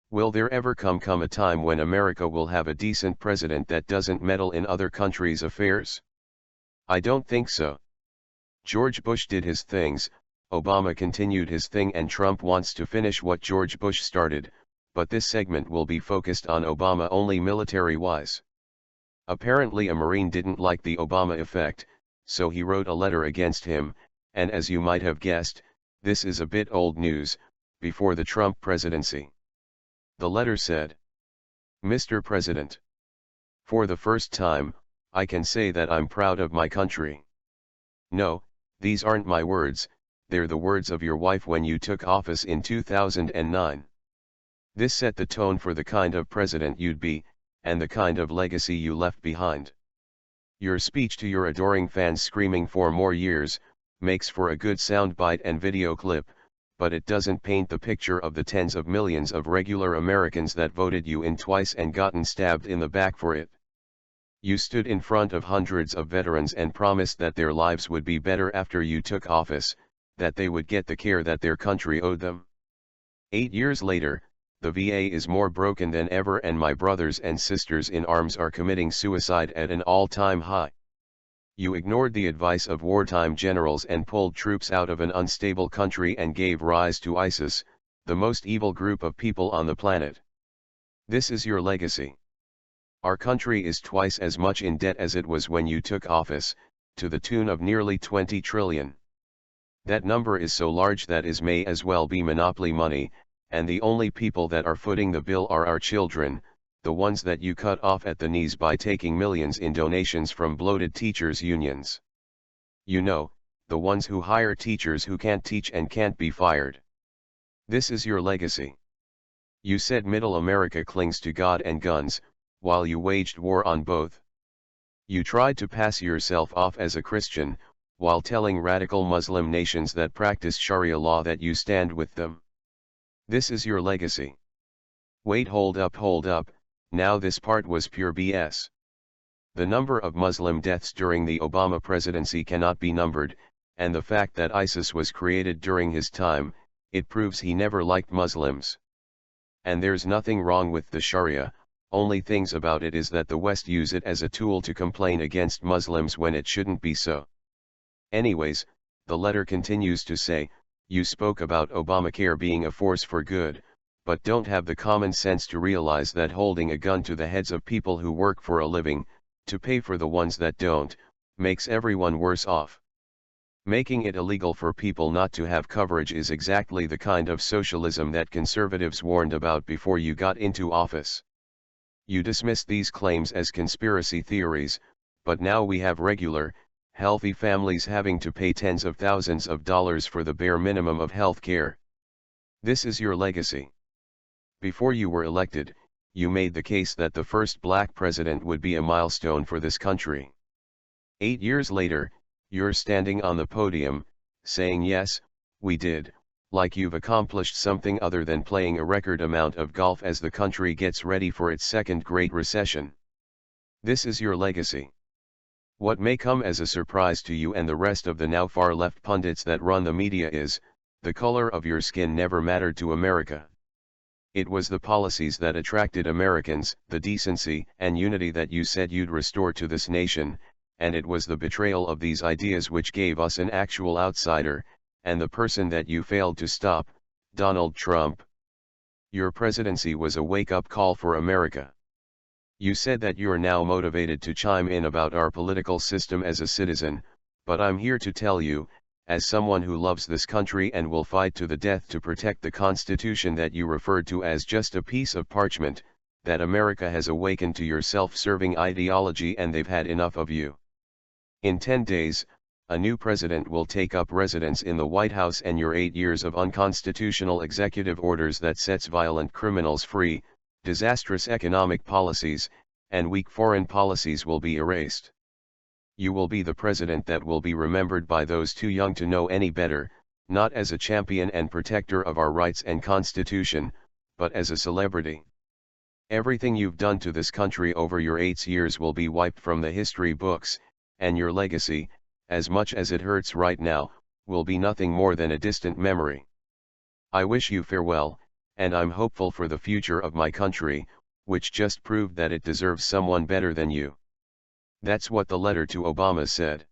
Will there ever come a time when America will have a decent president that doesn't meddle in other countries' affairs? I don't think so. George Bush did his things, Obama continued his thing, and Trump wants to finish what George Bush started, but this segment will be focused on Obama only military-wise. Apparently a Marine didn't like the Obama effect, so he wrote a letter against him, and as you might have guessed, this is a bit old news, before the Trump presidency. The letter said, "Mr. President, for the first time, I can say that I'm proud of my country. No, these aren't my words, they're the words of your wife when you took office in 2009. This set the tone for the kind of president you'd be, and the kind of legacy you left behind. Your speech to your adoring fans screaming for more years, makes for a good soundbite and video clip, but it doesn't paint the picture of the tens of millions of regular Americans that voted you in twice and gotten stabbed in the back for it. You stood in front of hundreds of veterans and promised that their lives would be better after you took office, that they would get the care that their country owed them. 8 years later, the VA is more broken than ever, and my brothers and sisters in arms are committing suicide at an all-time high. You ignored the advice of wartime generals and pulled troops out of an unstable country and gave rise to ISIS, the most evil group of people on the planet. This is your legacy. Our country is twice as much in debt as it was when you took office, to the tune of nearly 20 trillion. That number is so large that it may as well be monopoly money, and the only people that are footing the bill are our children, the ones that you cut off at the knees by taking millions in donations from bloated teachers' unions. You know, the ones who hire teachers who can't teach and can't be fired. This is your legacy. You said middle America clings to God and guns, while you waged war on both. You tried to pass yourself off as a Christian, while telling radical Muslim nations that practice Sharia law that you stand with them. This is your legacy. Wait, hold up, now this part was pure BS. The number of Muslim deaths during the Obama presidency cannot be numbered, and the fact that ISIS was created during his time, it proves he never liked Muslims. And there's nothing wrong with the Sharia, only things about it is that the West use it as a tool to complain against Muslims when it shouldn't be so. Anyways, the letter continues to say, you spoke about Obamacare being a force for good, but don't have the common sense to realize that holding a gun to the heads of people who work for a living, to pay for the ones that don't, makes everyone worse off. Making it illegal for people not to have coverage is exactly the kind of socialism that conservatives warned about before you got into office. You dismissed these claims as conspiracy theories, but now we have regular, healthy families having to pay tens of thousands of dollars for the bare minimum of health care. This is your legacy. Before you were elected, you made the case that the first black president would be a milestone for this country. 8 years later, you're standing on the podium, saying yes, we did, like you've accomplished something other than playing a record amount of golf as the country gets ready for its second Great Recession. This is your legacy. What may come as a surprise to you and the rest of the now far-left pundits that run the media is, the color of your skin never mattered to America. It was the policies that attracted Americans, the decency and unity that you said you'd restore to this nation, and it was the betrayal of these ideas which gave us an actual outsider, and the person that you failed to stop, Donald Trump. Your presidency was a wake-up call for America. You said that you're now motivated to chime in about our political system as a citizen, but I'm here to tell you, as someone who loves this country and will fight to the death to protect the Constitution that you referred to as just a piece of parchment, that America has awakened to your self-serving ideology and they've had enough of you. In 10 days, a new president will take up residence in the White House, and your 8 years of unconstitutional executive orders that sets violent criminals free, disastrous economic policies, and weak foreign policies will be erased. You will be the president that will be remembered by those too young to know any better, not as a champion and protector of our rights and Constitution, but as a celebrity. Everything you've done to this country over your 8 years will be wiped from the history books, and your legacy, as much as it hurts right now, will be nothing more than a distant memory. I wish you farewell, and I'm hopeful for the future of my country, which just proved that it deserves someone better than you. That's what the letter to Obama said.